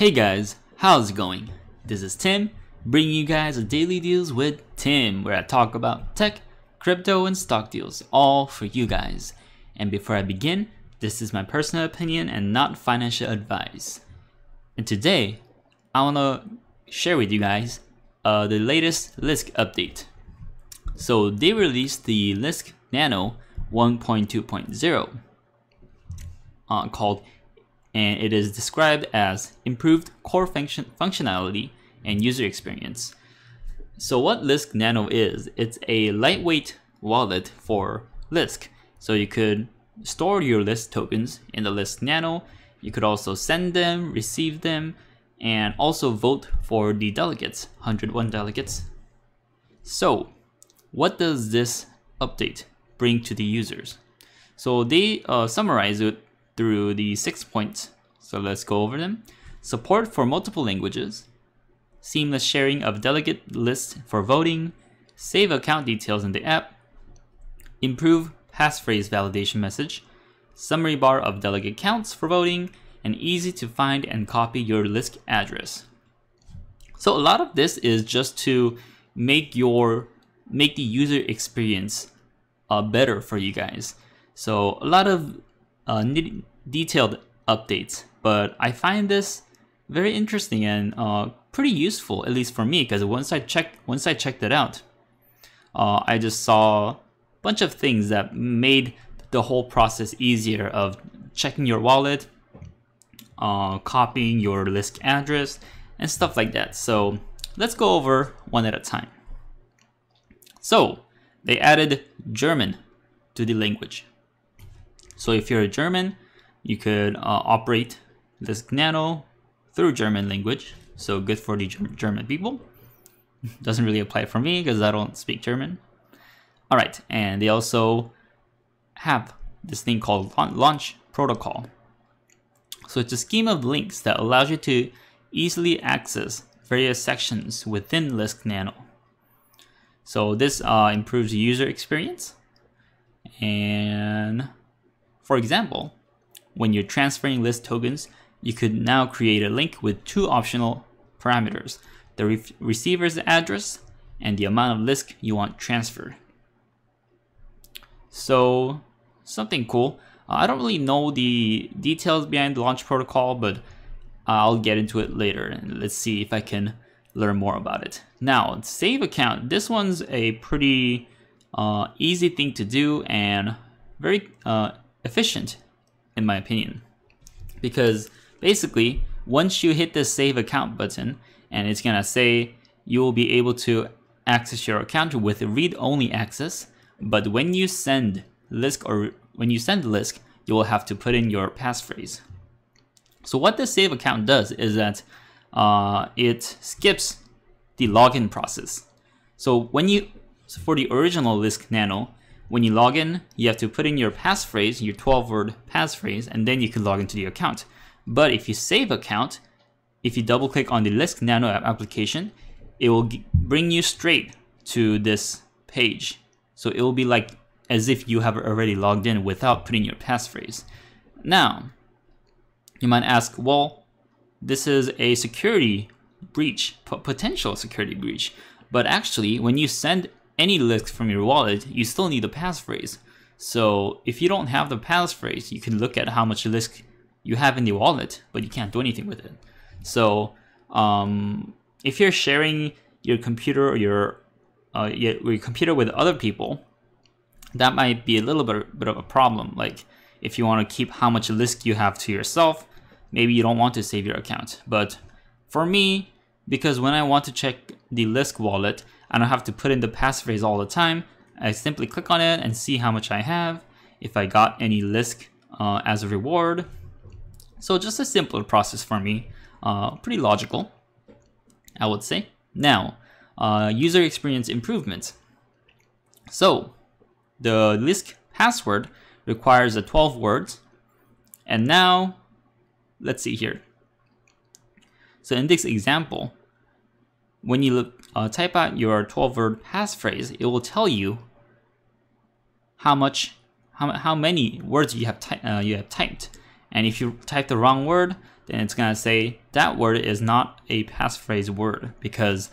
Hey guys, how's it going? This is Tim, bringing you guys a daily deals with Tim, where I talk about tech, crypto, and stock deals, all for you guys. And before I begin, this is my personal opinion and not financial advice. And today, I want to share with you guys the latest Lisk update. So they released the Lisk Nano 1.2.0 and it is described as improved core functionality and user experience. So what Lisk Nano is, it's a lightweight wallet for Lisk. So you could store your Lisk tokens in the Lisk Nano. You could also send them, receive them, and also vote for the delegates, 101 delegates. So what does this update bring to the users? So they summarize it through the 6 points. So let's go over them. Support for multiple languages, seamless sharing of delegate lists for voting, save account details in the app, improve passphrase validation message, summary bar of delegate counts for voting, and easy to find and copy your Lisk address. So a lot of this is just to make the user experience better for you guys. So a lot of detailed updates, but I find this very interesting and pretty useful, at least for me, because once I checked it out, I just saw a bunch of things that made the whole process easier of checking your wallet, copying your Lisk address, and stuff like that. So let's go over one at a time. So they added German to the language. So if you're a German, you could operate Lisk Nano through German language. So good for the German people. Doesn't really apply for me because I don't speak German. All right, and they also have this thing called launch protocol. So it's a scheme of links that allows you to easily access various sections within Lisk Nano. So this improves the user experience. And for example, when you're transferring Lisk tokens, you could now create a link with two optional parameters: the receiver's address and the amount of Lisk you want transferred. So something cool. I don't really know the details behind the launch protocol, but I'll get into it later and let's see if I can learn more about it. Now, save account. This one's a pretty easy thing to do and very efficient in my opinion, because basically once you hit the save account button and it's gonna say you will be able to access your account with read-only access, but when you send Lisk you will have to put in your passphrase. So what the save account does is that it skips the login process. So for the original Lisk Nano, when you log in, you have to put in your passphrase, your 12-word passphrase, and then you can log into the account. But if you save account, if you double click on the Lisk Nano application, it will bring you straight to this page. So it will be like as if you have already logged in without putting your passphrase. Now, you might ask, well, this is a security breach, potential security breach. But actually, when you send any Lisk from your wallet, you still need the passphrase. So if you don't have the passphrase, you can look at how much Lisk you have in the wallet, but you can't do anything with it. So if you're sharing your computer or your computer with other people, that might be a little bit of a problem. Like if you want to keep how much Lisk you have to yourself, maybe you don't want to save your account. But for me, because when I want to check the Lisk wallet, I don't have to put in the passphrase all the time. I simply click on it and see how much I have, if I got any Lisk as a reward. So just a simpler process for me, pretty logical, I would say. Now, user experience improvements. So the Lisk password requires 12 words, and now let's see here. So in this example, when you type out your 12-word passphrase, it will tell you how many words you have typed. And if you type the wrong word, then it's gonna say that word is not a passphrase word, because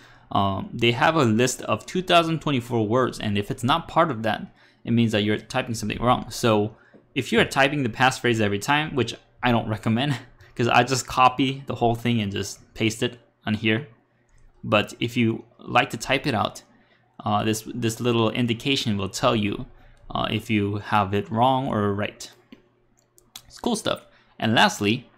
they have a list of 2024 words, and if it's not part of that, it means that you're typing something wrong. So if you're typing the passphrase every time, which I don't recommend, because I just copy the whole thing and just paste it on here. But if you like to type it out, this little indication will tell you if you have it wrong or right. It's cool stuff. And lastly,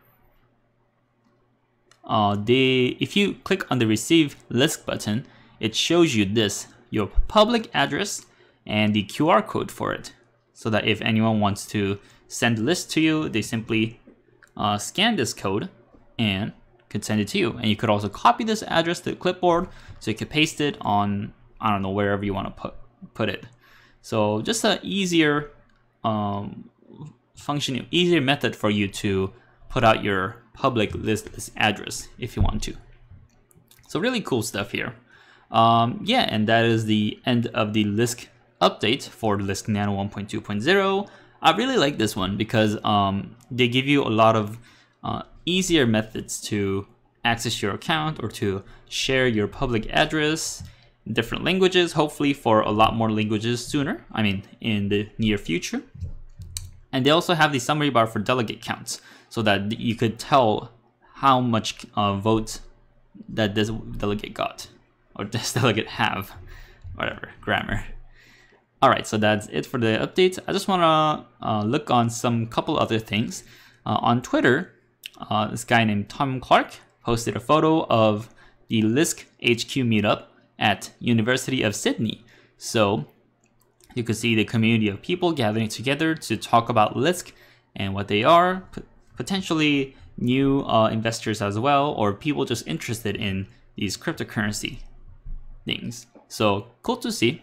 if you click on the Receive Lisk button, it shows you this, your public address and the QR code for it, so that if anyone wants to send a list to you, they simply scan this code and could send it to you. And you could also copy this address to the clipboard, so you could paste it on, I don't know, wherever you want to put it. So just an easier easier method for you to put out your public list address if you want to. So really cool stuff here. Yeah, and that is the end of the Lisk update for Lisk Nano 1.2.0. I really like this one because they give you a lot of easier methods to access your account or to share your public address in different languages, hopefully for a lot more languages sooner, I mean in the near future. And they also have the summary bar for delegate counts, so that you could tell how much votes that this delegate got, or this delegate have, whatever, grammar. Alright, so that's it for the updates. I just want to look on some couple other things. On Twitter, this guy named Tom Clark posted a photo of the Lisk HQ meetup at University of Sydney. So you could see the community of people gathering together to talk about Lisk and what they are, potentially new investors as well, or people just interested in these cryptocurrency things. So cool to see.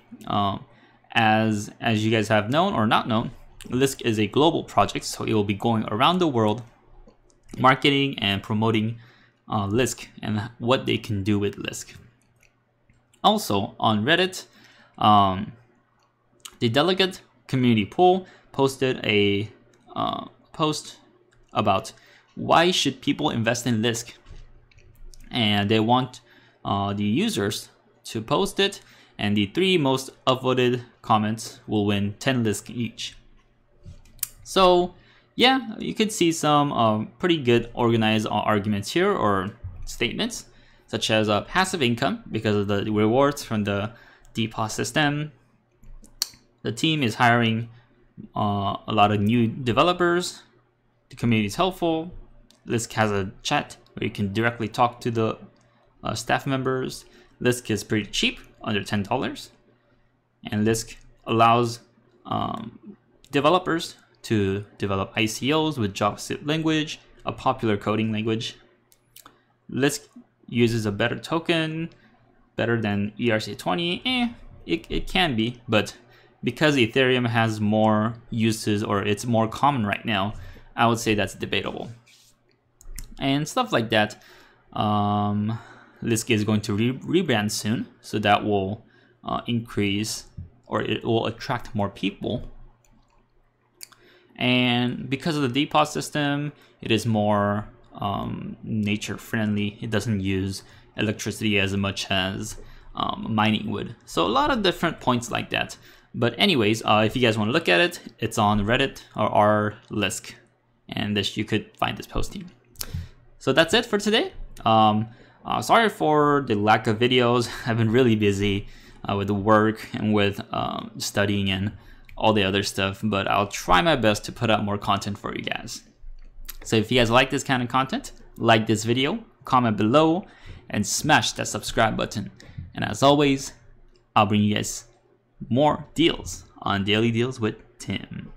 As you guys have known or not known, Lisk is a global project, so it will be going around the world marketing and promoting Lisk and what they can do with Lisk. Also on Reddit, the delegate community pool posted a post about why should people invest in Lisk, and they want the users to post it, and the 3 most upvoted comments will win 10 Lisk each. So yeah, you could see some pretty good organized arguments here, or statements, such as passive income because of the rewards from the DPoS system. The team is hiring a lot of new developers. The community is helpful. Lisk has a chat where you can directly talk to the staff members. Lisk is pretty cheap, under $10. And Lisk allows developers to develop ICOs with JavaScript language, a popular coding language. Lisk uses a better token, better than ERC20. It can be, but because Ethereum has more uses, or it's more common right now, I would say that's debatable. And stuff like that. Lisk is going to rebrand soon, so that will increase, or it will attract more people. And because of the DPoS system, it is more nature friendly. It doesn't use electricity as much as mining would. So a lot of different points like that. But anyways, if you guys want to look at it, it's on Reddit or r/Lisk, and you could find this posting. So that's it for today. Sorry for the lack of videos. I've been really busy with the work and with studying and all the other stuff, but I'll try my best to put out more content for you guys. So if you guys like this kind of content, like this video, comment below, and smash that subscribe button. And as always, I'll bring you guys more deals on Daily Deals with Tim.